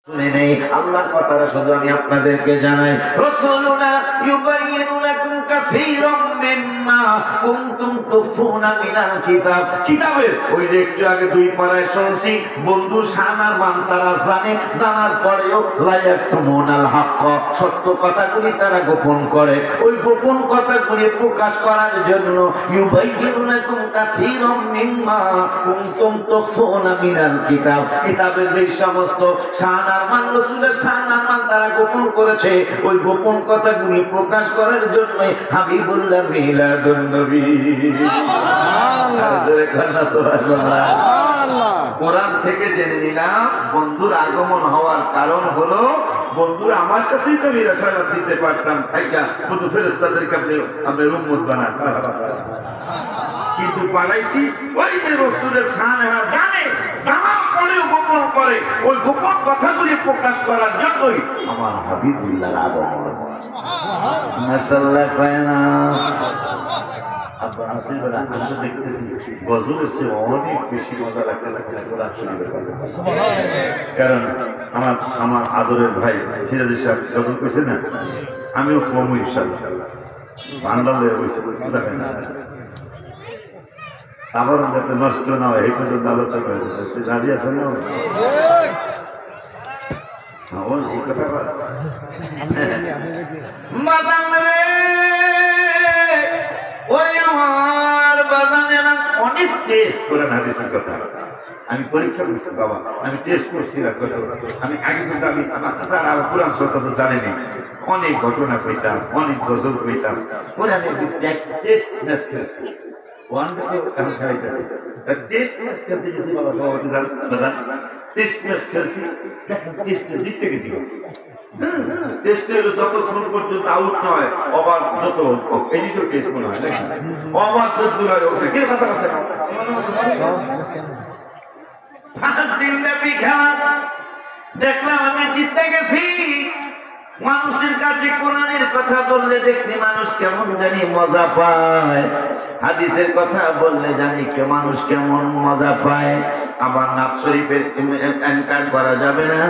নেই আল্লাহর কথাটা শুধু আমি আপনাদেরকে জানাই রাসূলুনা ইউবাইয়িনু লাকুম কাসীরাম মিম্মা কুনতুম তুখফুনা মিনাল কিতাব। কিতাবের ওই যে একটু আগে দুই পারায় শুনছি বন্ধু শানার মান তারা জানে, জানার পরেও লা ইয়াকতুমুনাল হক, সত্য কথাগুলি তারা গোপন করে। ওই গোপন কথাগুলি প্রকাশ করার জন্য ইউবাইয়িনু লাকুম কাসীরাম মিম্মা কুনতুম তুখফুনা মিনাল কিতাব, কিতাবের যে সমস্ত শানা রাসূলের শানার মান তারা গোপন করেছে, ওই গোপন কথাগুলি প্রকাশ করার জন্য হাবিবুল্লাহ মিলাদুন নবী সুবহানাল্লাহ। কোরআন থেকে জেনে নিলাম বন্ধুর আগমন হওয়ার কারণ হলো বন্ধুরা আমার কাছেই তো রিসালাত দিতে পারতাম, থাইকা বন্ধু ফেরেশতাদেরকে আপনি উম্মত বানান, কিন্তু বানাইছি ওই যে রাসূলের শানহা জানে, জানার পরেও গোপন করে, ওই গোপন কথাগুলি প্রকাশ করার জন্যই আমার হাবিবুল্লাহর আগমন। মাশাআল্লাহ ফায়না আপনারা আসলে আমরা দেখতেছি গজলের চেয়ে অনেক বেশি মজা লাগতেছে কোরআন শরীফের কথা। কারণ আমার আদরের ভাই সিরাজি সাহেব গজল কইছে না, আমিও কম ইনশাআল্লাহ বাংলাতে বসে দেখেন না, আবার যাতে নষ্ট না হয় এই পর্যন্ত আলোচনা হয়েছে। রাজি আছেন না? অনেক টেস্ট করে হাদিসের কথা আমি পরীক্ষা করছি বাবা, আমি টেস্ট করছি, আমি আগে কিন্তু আমি আমার পুরান সত্য তো জানিনি, অনেক ঘটনা কইতাম, অনেক গজল কইতাম, পরে আমি টেস্ট ম্যাচ খেলেছি। যতক্ষণ পর্যন্ত আউট নয় অবাক যত এদিকেও টেস্ট মনে হয় নাকি অবাক যত দেখলাম আমি জিততে গেছি। মানুষের কাছে কোরআনের কথা বললে দেখছি মানুষ কেমন জানি মজা পায়, হাদিসের কথা বললে জানি মানুষ কেমন মজা পায়। আবার নাত শরীফের এনকার করা যাবে না,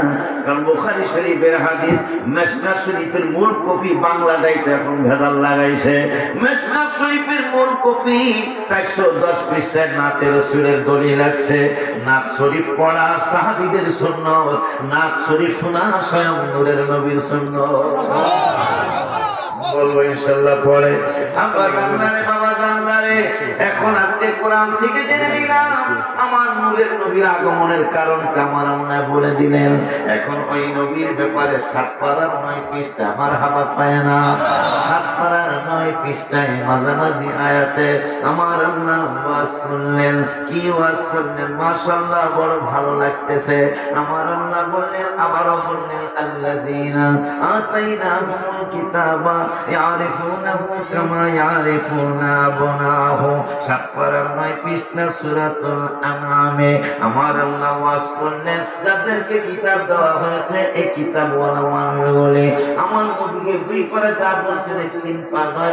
কারণ বুখারী শরীফের হাদিস মিশকাত শরীফের মূল কপি বাংলাটাই তো এখন ভেজাল লাগাইছে। মিশকাত শরীফের মূল কপি 410 পৃষ্ঠায় নাতে রাসূলের দলিল আছে। নাত শরীফ পড়া সাহাবীদের সুন্নাত, নাত শরীফ শোনা স্বয়ং নূরের নবীর সুন্নাত। বলবো ইনশাআল্লাহ পড়ে আব্বা জানদারে বাবা জানদারে। এখন আজকে কোরআন থেকে জেনে নিলাম আমার নূরের নবীর আগমনের কারণটা আমার আল্লাহ বলে দিলেন। এখন ওই নবীর ব্যাপারে 7 পারার 9 পৃষ্ঠা আমার হাবা পায় না, 7 পারার 9 পৃষ্ঠায় মাঝামাঝি আয়াতে আমার আল্লাহ ওয়াজ করলেন। কি ওয়াজ করলেন? মাশাআল্লাহ বড় ভালো লাগতেছে। আমার আল্লাহ বললেন, আবারও বললেন আল্লাযীনা আতাইনাহুমুল কিতাবা ইয়ারিফুনাহু কামা ইয়ারিফুনা আবনাহু। 7 পারার 9 পৃষ্ঠা সূরাতুল আনআমে আমার আল্লাহ ওয়াজ করলেন যাদেরকে কিতাব দেওয়া হয়েছে এই কিতাব ওয়ালা মানুষগুলি আমার নবীকে 2 পারা যা বলছেন 3 পারা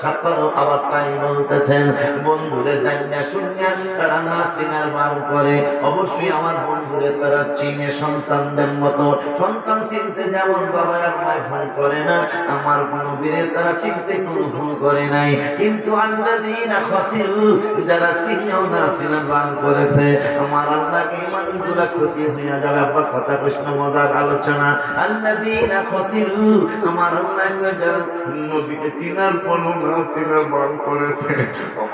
7 পারা আবার তাই বলতেছেন। বন্ধুরে জানা শুনিয়া তারা না চিনার ভান করে, অবশ্যই আমার বন্ধুরে তারা চিনে সন্তানদের মতো। সন্তান চিনতে যেমন বাবা আর মায় ভুল করে না, আমার নবীরে তারা চিনতে কোনো ভুল করে নাই। কিন্তু আল্লাযীনা খাসিরু যারা চিনেও না চিনার ভান করেছে, আমার আল্লাহকে মানুষগুলা ক্ষতি হয়ে যাবে। আবার কথা প্রশ্ন মজার আলোচনা। আল্লাযীনা খাসিরু আমার আল্লাহকে যারা নবীকে চিনার কোনো না চিনার ভান করেছে,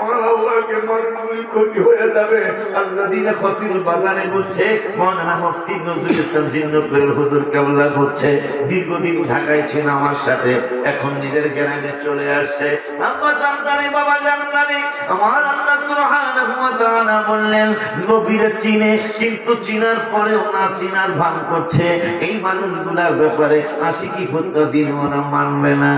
আমার আল্লাহকে মানুষগুলি ক্ষতি হয়ে যাবে। আল্লাযীনা খাসিরু বাজারে বলছে মাওলানা মুফতি নজরুল ইসলাম জিন্নাতুল হুজুর কেবলা বলছে দীর্ঘদিন ঢাকায় ছিল আমার সাথে, এখন নিজের গ্রামে চলে আসছে। আব্বা জানতারে বাবা জানতারে আমার আল্লাহ সুবহানাহু ওয়া তাআলা বললেন নবীর চিনে কিন্তু চিনার পরেও না চিনার ভান করছে। এই মানুষগুলোর ব্যাপারে আশিকি ফুটটা দিন ওরা মানবে না।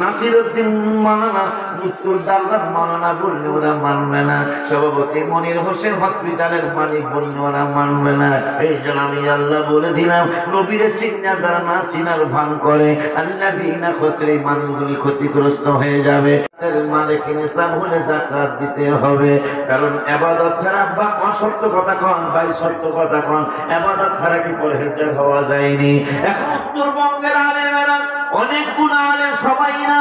নাসিরউদ্দিন মাওলানা উত্তর দাল্লার মাওলানা বললে ওরা মানবে না। সভাপতি মনির হোসেন হসপিটালের মালিক বললে ওরা মানবে না। এই জন্য আমি আল্লাহ বলে দিলাম নবীরে চিন্না যারা না চিনার ভান করে আল্লাযীনা খাসিরু মানুষগুলি ক্ষতিগ্রস্ত হয়ে যাবে। মালিক নিসাব হলে যাকাত দিতে হবে, কারণ ইবাদত ছাড়া বা অসত্য কথা কোন ভাই, সত্য কথা কোন, ইবাদত ছাড়া কি পরহেজগার হওয়া যায়নি? এখন উত্তরবঙ্গের আলেমেরা অনেকগুলো আলেম, সবাই না,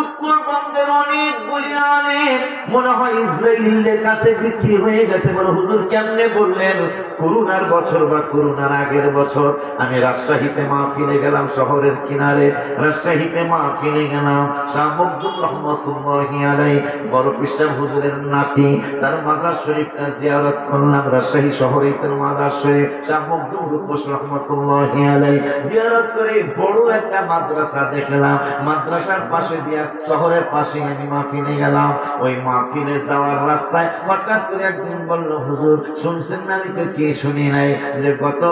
উত্তরবঙ্গের অনেকগুলি আলেম মনে হয় ইসরায়েলের কাছে বিক্রি হয়ে গেছে। বলে হুজুর কেমনে বললেন? করোনার বছর বা করোনার আগের বছর আমি রাজশাহীতে মাহফিলে গেলাম, শহরের কিনারে রাজশাহীতে মাহফিলে গেলাম। শাহ মখদুম রহমতুল্লাহি আলাইহি বড় পিসাব হুজুরের নাতি, তার মাজার শরীফটা জিয়ারত করলাম। রাজশাহী শহরে তার মাজার শরীফ শাহ মখদুম রূপস রহমতুল্লাহি আলাইহি জিয়ারত করে বড় একটা মাদ্রাসা দেখলাম। মাদ্রাসার পাশে দিয়া শহরের পাশে আমি মাহফিলে গেলাম। ওই মাহফিলে যাওয়ার রাস্তায় হঠাৎ করে একজন বলল, হুজুর শুনছেন না? আমি তো কি শুনি নাই যে গত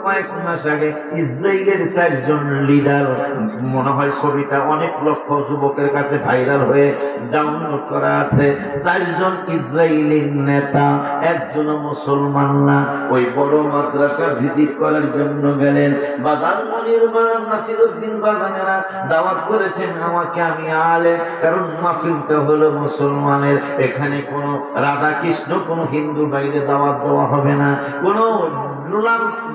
কয়েক মাস আগে ইসরায়েলের 4 জন লিডার, মনে হয় ছবিটা অনেক লক্ষ যুবকের কাছে ভাইরাল হয়ে ডাউনলোড করা আছে, 4 জন ইসরায়েলি নেতা, একজনও মুসলমান না, ওই বড় মাদ্রাসা ভিজিট করার জন্য গেলেন। বাজার মনির নাসিরউদ্দিন বাজানেরা দাওয়াত করেছেন আমাকে, আমি আলেম, কারণ মাহফিলটা হলো মুসলমানের, এখানে কোনো রাধা কৃষ্ণ কোনো হিন্দু বাইরে দাওয়াত দেওয়া হবে না, কোনো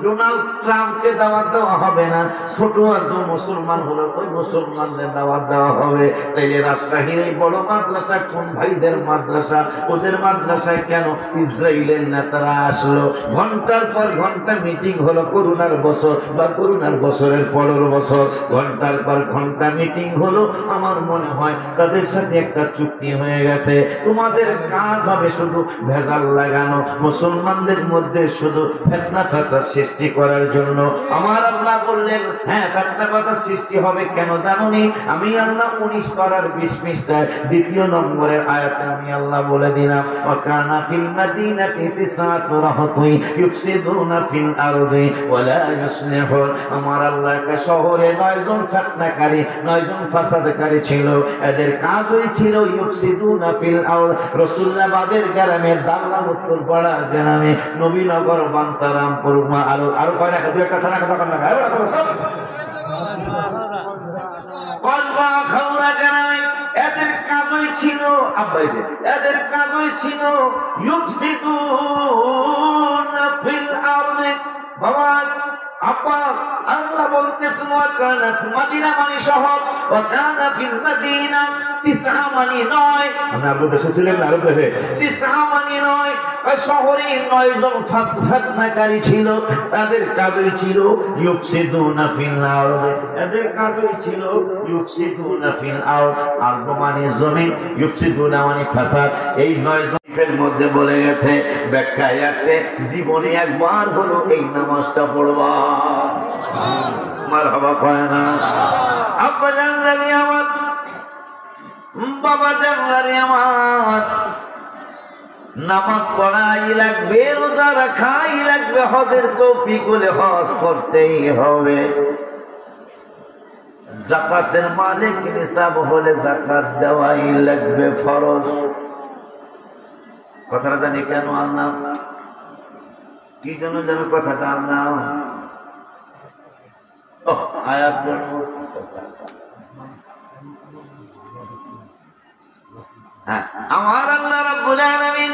ডোনাল্ড ট্রাম্পকে দাওয়াত দেওয়া হবে না, ছোট একদম মুসলমান হলো ওই মুসলমানদের দাওয়াত দেওয়া হবে। তাইলে রাজশাহীর এই বড় মাদ্রাসা কোন ভাইদের মাদ্রাসা? ওদের মাদ্রাসায় কেন ইসরায়েলের নেতারা আসলো? ঘন্টার পর ঘন্টা মিটিং হলো, করোনার বছর বা করোনার বছরের পরের বছর ঘন্টার পর ঘন্টা মিটিং হলো। আমার মনে হয় তাদের সাথে একটা চুক্তি হয়ে গেছে, তোমাদের কাজ হবে শুধু ভেজাল লাগানো, মুসলমানদের মধ্যে শুধু ফিতনা ফাসাদ সৃষ্টি করার জন্য। আমার আল্লাহ বললেন, হ্যাঁ ফিতনা ফাসাদ সৃষ্টি হবে কেন জানোনি? আমি আল্লাহ 19 পারার 20 পৃষ্ঠায় 2 নম্বরের আয়াতে আমি আল্লাহ বলে দিলাম, ওয়া কানা ফিল মাদিনাতি তিসআতু রাহতুন ইফসিদুনা ফিল আরদি ওয়া লা ইউসলিহুন। আমার আল্লাহ একটা শহরে 9 জন ফিতনাকারী, 9 জন ফাসাদকারী ছিল, এদের কাজই ছিল ইফসিদুনা ফিল আরদ। রাসূলুল্লাহদের গ্রামে, দাল্লা উত্তর পাড়া গ্রামে, নবীনগর, বানসারামপুর, আরো কয় না, দুই একটা থানা কথা না, কসবা খাউড়া গ্রামে এদের কাজই ছিল, আব্বাইছে এদের কাজই ছিল ইফসিদুনা ফিল আরদি। বাবা আপা আল্লাহ বলতেছেন, ওয়া কানাত মদিনা মানে শহর, ওয়া কানা ফিল মদিনা তিসআ মানে 9। আমরা আরো দেশে ছিলেন, আরো দেশে তিসআ মানে 9, শহরে 9 জন ফাসাদকারী ছিল, তাদের কাজই ছিল ইফসিদুনা ফিল আরদ, এদের কাজই ছিল ইফসিদুনা ফিল আরদ। আরদ মানে জমিন, ইফসিদুনা মানে ফাসাদ। এই 9 জনের মধ্যে বলে গেছে, ব্যাখ্যায় আসে, জীবনে একবার হলো এই নামাজটা পড়বা। মারহাবা কয় না? আব্বা জানলানি আমার, বাবা জানলানি আমার, নামাজ পড়াই লাগবে, রোজা রাখাই লাগবে, হজের তৌফিক হলে হজ করতেই হবে, যাকাতের মালিক নিসাব হলে যাকাত দেওয়াই লাগবে ফরজ। কথাটা জানি কেন আল্লাহ, কি জন্য যেন কথাটা আল্লাহ আয়াত বলবো। আমার আল্লাহ রাব্বুল আলামিন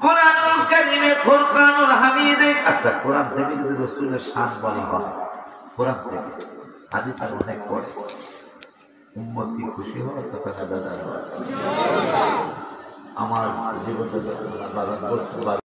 কোরআনুল কারীমে, ফুরকানুল হামিদে, আচ্ছা কোরআন থেকে যদি রাসূলের শান বলা হয়, কোরআন থেকে হাদিস আর অনেক পড়ে, উম্মত কি খুশি হয় তখন দাদা আমার জীবনটা বাবা বলছে।